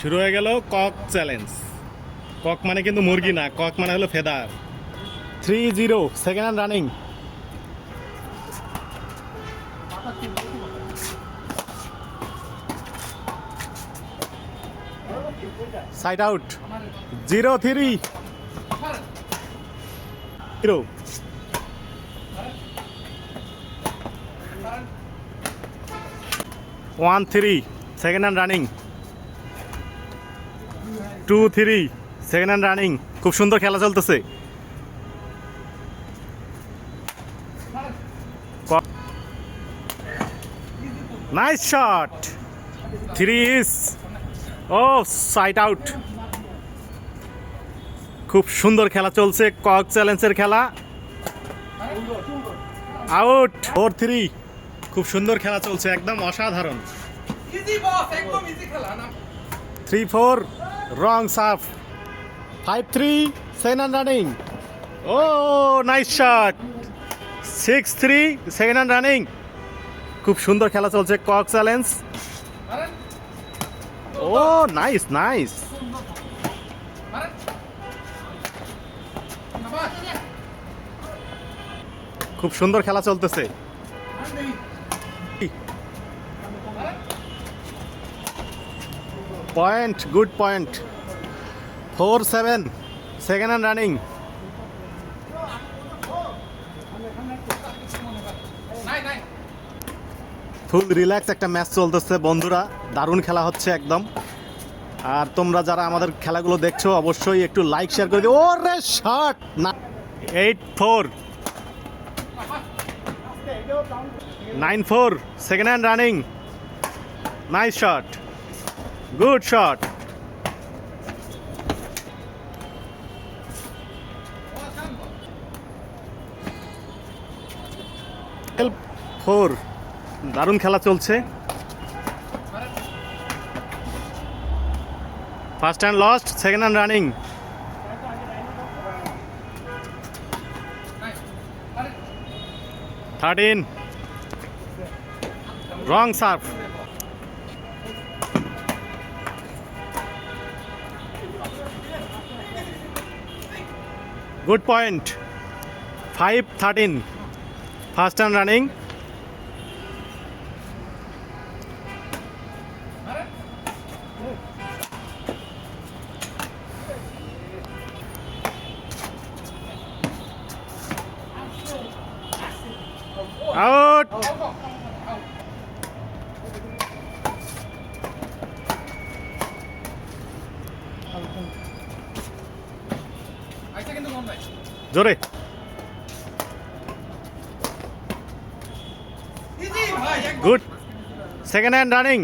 শুরু হয়ে গেল কক চ্যালেঞ্জ। কক মানে কিন্তু মুরগি না, কক মানে হলো feather. 3-0 second hand running. Side out 0-3 0 1-3 second hand running. 2-3 second hand running. খুব সুন্দর খেলা চলতেছে। Nice shot. 3 is ও সাইড আউট। খুব সুন্দর খেলা চলছে, কক চ্যালেঞ্জের খেলা। আউট 4-3। খুব সুন্দর খেলা চলছে, একদম অসাধারণ। 3-4 wrong serve. 5-3 second hand running. Oh nice shot. 6-3 second hand running. খুব সুন্দর খেলা চলছে, cock challenge. Oh nice nice. খুব সুন্দর খেলা চলতেছে। Point, good point. 4-7 second hand running. Full relax একটা ম্যাচ চলতেছে বন্ধুরা, দারুণ খেলা হচ্ছে একদম। আর তোমরা যারা আমাদের খেলাগুলো দেখছো অবশ্যই একটু লাইক শেয়ার করে দিও। ওরে শট না। 8-4 9-4 second hand running. Nice shot, good shot. 4 দারুণ খেলা চলছে। First hand lost, second hand running. 13 wrong serve. Good point. 5-13 first hand running. Out. জোরে। Good second hand running.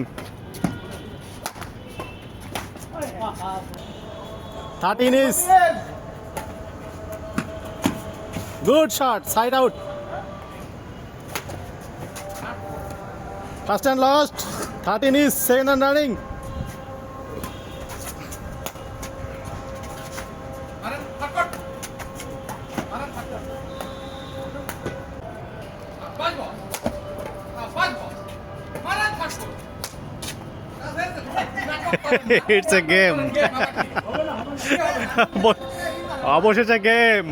13 is good shot, side out. First and last. 13 is second and running. It's a game. অবশেষে game.